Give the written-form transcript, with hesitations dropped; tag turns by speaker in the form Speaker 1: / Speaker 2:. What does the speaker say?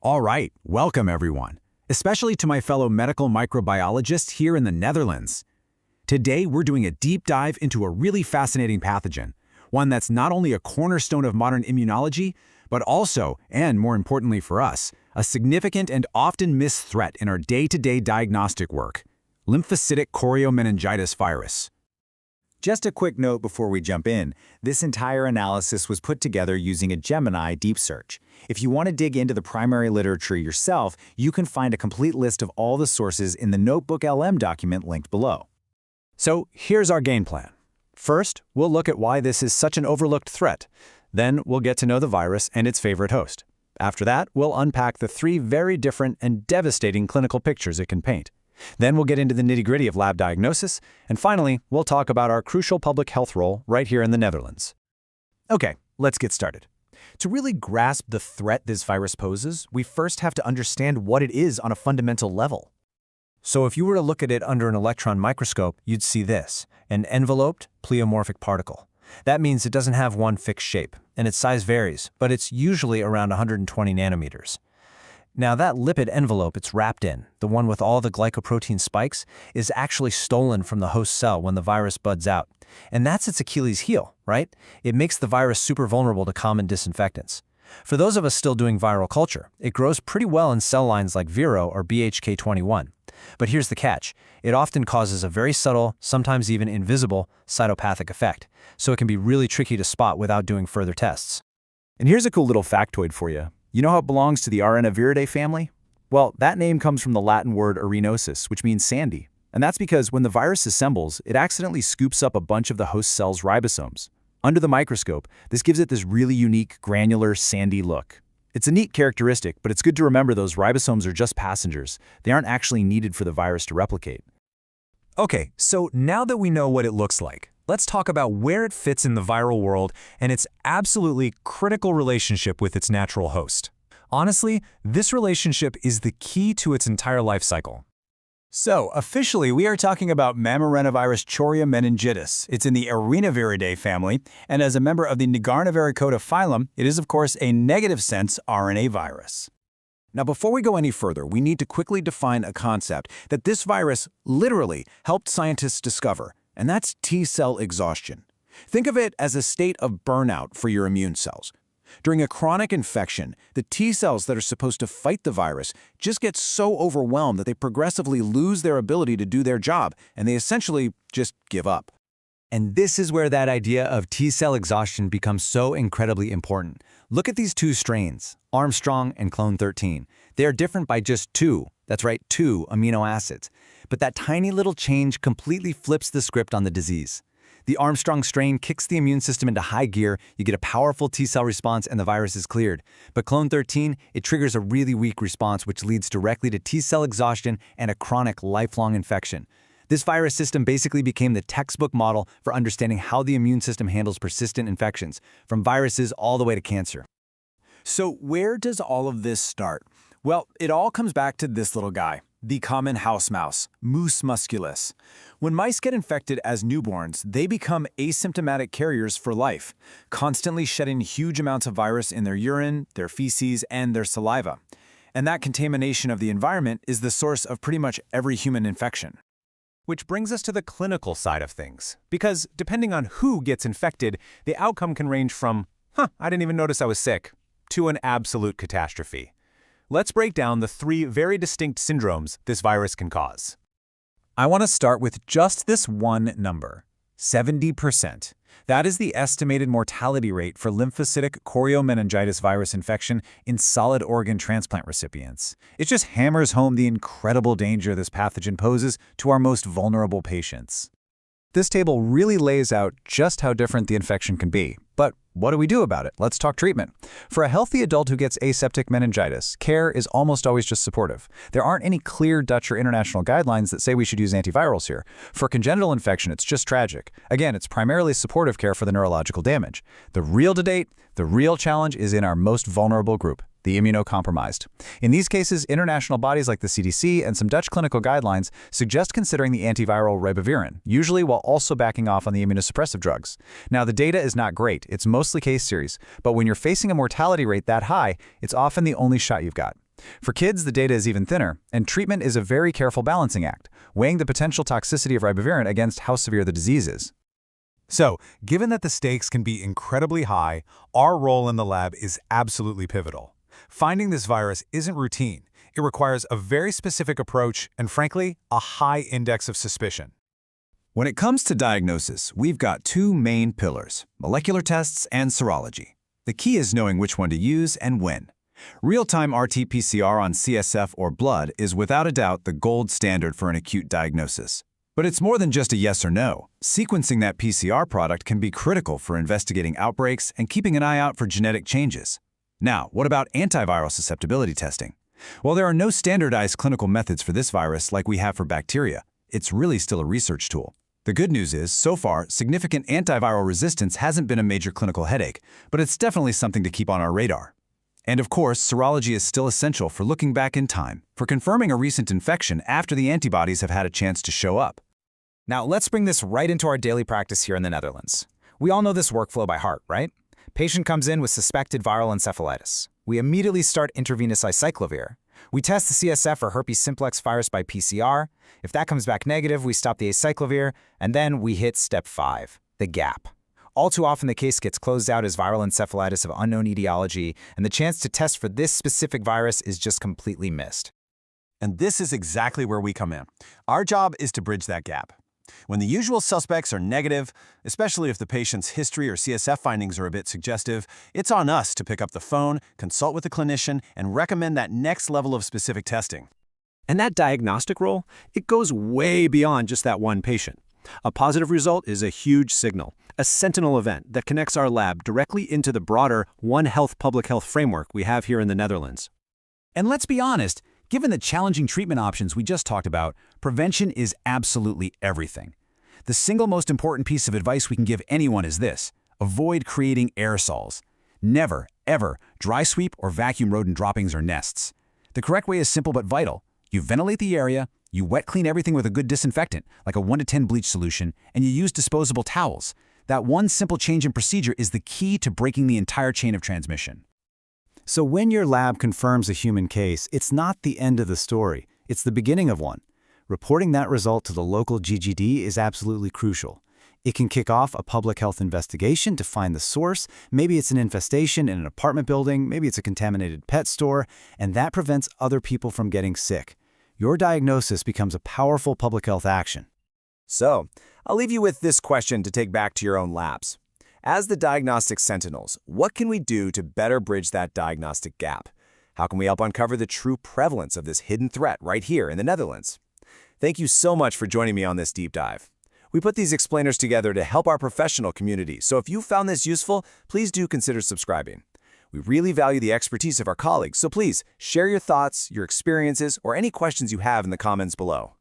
Speaker 1: All right, welcome everyone, especially to my fellow medical microbiologists here in the Netherlands. Today, we're doing a deep dive into a really fascinating pathogen, one that's not only a cornerstone of modern immunology, but also, and more importantly for us, a significant and often missed threat in our day-to-day diagnostic work: Lymphocytic Choriomeningitis Virus.
Speaker 2: Just a quick note before we jump in, this entire analysis was put together using a Gemini deep search. If you want to dig into the primary literature yourself, you can find a complete list of all the sources in the Notebook LM document linked below.
Speaker 1: So here's our game plan. First, we'll look at why this is such an overlooked threat. Then we'll get to know the virus and its favorite host. After that, we'll unpack the three very different and devastating clinical pictures it can paint. Then we'll get into the nitty-gritty of lab diagnosis, and finally, we'll talk about our crucial public health role right here in the Netherlands. Okay, let's get started. To really grasp the threat this virus poses, we first have to understand what it is on a fundamental level. So if you were to look at it under an electron microscope, you'd see this: an enveloped, pleomorphic particle. That means it doesn't have one fixed shape, and its size varies, but it's usually around 120 nanometers. Now that lipid envelope it's wrapped in, the one with all the glycoprotein spikes, is actually stolen from the host cell when the virus buds out. And that's its Achilles heel, right? It makes the virus super vulnerable to common disinfectants. For those of us still doing viral culture, it grows pretty well in cell lines like Viro or BHK21. But here's the catch: it often causes a very subtle, sometimes even invisible, cytopathic effect, so it can be really tricky to spot without doing further tests.
Speaker 2: And here's a cool little factoid for you. You know how it belongs to the Arenavirus family? Well, that name comes from the Latin word arenosis, which means sandy. And that's because when the virus assembles, it accidentally scoops up a bunch of the host cell's ribosomes. Under the microscope, this gives it this really unique, granular, sandy look. It's a neat characteristic, but it's good to remember those ribosomes are just passengers. They aren't actually needed for the virus to replicate.
Speaker 3: Okay, so now that we know what it looks like, let's talk about where it fits in the viral world and its absolutely critical relationship with its natural host. Honestly, this relationship is the key to its entire life cycle.
Speaker 2: So, officially, we are talking about Arenavirus Choriomeningitis. It's in the Arenavirus family, and as a member of the Arenavirus phylum, it is, of course, a negative-sense RNA virus. Now, before we go any further, we need to quickly define a concept that this virus literally helped scientists discover, and that's T-cell exhaustion. Think of it as a state of burnout for your immune cells. During a chronic infection, the T-cells that are supposed to fight the virus just get so overwhelmed that they progressively lose their ability to do their job, and they essentially just give up.
Speaker 3: And this is where that idea of T-cell exhaustion becomes so incredibly important. Look at these two strains, Armstrong and clone 13. They are different by just two amino acids. But that tiny little change completely flips the script on the disease. The Armstrong strain kicks the immune system into high gear, you get a powerful T-cell response, and the virus is cleared. But clone 13, it triggers a really weak response, which leads directly to T-cell exhaustion and a chronic, lifelong infection. This virus system basically became the textbook model for understanding how the immune system handles persistent infections, from viruses all the way to cancer.
Speaker 2: So where does all of this start? Well, it all comes back to this little guy, the common house mouse, Mus musculus. When mice get infected as newborns, they become asymptomatic carriers for life, constantly shedding huge amounts of virus in their urine, their feces, and their saliva. And that contamination of the environment is the source of pretty much every human infection.
Speaker 3: Which brings us to the clinical side of things. Because depending on who gets infected, the outcome can range from, I didn't even notice I was sick, to an absolute catastrophe. Let's break down the three very distinct syndromes this virus can cause.
Speaker 2: I want to start with just this one number, 70%. That is the estimated mortality rate for lymphocytic choriomeningitis virus infection in solid organ transplant recipients. It just hammers home the incredible danger this pathogen poses to our most vulnerable patients. This table really lays out just how different the infection can be. But what do we do about it? Let's talk treatment. For a healthy adult who gets aseptic meningitis, care is almost always just supportive. There aren't any clear Dutch or international guidelines that say we should use antivirals here. For congenital infection, it's just tragic. Again, it's primarily supportive care for the neurological damage. The real challenge is in our most vulnerable group, the immunocompromised. In these cases, international bodies like the CDC and some Dutch clinical guidelines suggest considering the antiviral ribavirin, usually while also backing off on the immunosuppressive drugs. Now, the data is not great. It's mostly case series, but when you're facing a mortality rate that high, it's often the only shot you've got. For kids, the data is even thinner, and treatment is a very careful balancing act, weighing the potential toxicity of ribavirin against how severe the disease is. So, given that the stakes can be incredibly high, our role in the lab is absolutely pivotal. Finding this virus isn't routine. It requires a very specific approach and, frankly, a high index of suspicion.
Speaker 1: When it comes to diagnosis, we've got two main pillars: molecular tests and serology. The key is knowing which one to use and when. Real-time RT-PCR on CSF or blood is without a doubt the gold standard for an acute diagnosis. But it's more than just a yes or no. Sequencing that PCR product can be critical for investigating outbreaks and keeping an eye out for genetic changes. Now, what about antiviral susceptibility testing? Well, there are no standardized clinical methods for this virus like we have for bacteria. It's really still a research tool. The good news is, so far, significant antiviral resistance hasn't been a major clinical headache, but it's definitely something to keep on our radar. And of course, serology is still essential for looking back in time, for confirming a recent infection after the antibodies have had a chance to show up.
Speaker 2: Now, let's bring this right into our daily practice here in the Netherlands. We all know this workflow by heart, right? Patient comes in with suspected viral encephalitis. We immediately start intravenous acyclovir. We test the CSF for herpes simplex virus by PCR. If that comes back negative, we stop the acyclovir, and then we hit step 5, the gap. All too often, the case gets closed out as viral encephalitis of unknown etiology, and the chance to test for this specific virus is just completely missed.
Speaker 1: And this is exactly where we come in. Our job is to bridge that gap. When the usual suspects are negative, especially if the patient's history or CSF findings are a bit suggestive, it's on us to pick up the phone, consult with a clinician, and recommend that next level of specific testing.
Speaker 4: And that diagnostic role, it goes way beyond just that one patient. A positive result is a huge signal, a sentinel event that connects our lab directly into the broader One Health public health framework we have here in the Netherlands.
Speaker 3: And let's be honest, given the challenging treatment options we just talked about, prevention is absolutely everything. The single most important piece of advice we can give anyone is this: avoid creating aerosols. Never, ever dry sweep or vacuum rodent droppings or nests. The correct way is simple but vital. You ventilate the area, you wet clean everything with a good disinfectant, like a 1 to 10 bleach solution, and you use disposable towels. That one simple change in procedure is the key to breaking the entire chain of transmission.
Speaker 1: So when your lab confirms a human case, it's not the end of the story. It's the beginning of one. Reporting that result to the local GGD is absolutely crucial. It can kick off a public health investigation to find the source. Maybe it's an infestation in an apartment building, maybe it's a contaminated pet store, and that prevents other people from getting sick. Your diagnosis becomes a powerful public health action.
Speaker 5: So, I'll leave you with this question to take back to your own labs. As the diagnostic sentinels, what can we do to better bridge that diagnostic gap? How can we help uncover the true prevalence of this hidden threat right here in the Netherlands? Thank you so much for joining me on this deep dive. We put these explainers together to help our professional community, so if you found this useful, please do consider subscribing. We really value the expertise of our colleagues, so please share your thoughts, your experiences, or any questions you have in the comments below.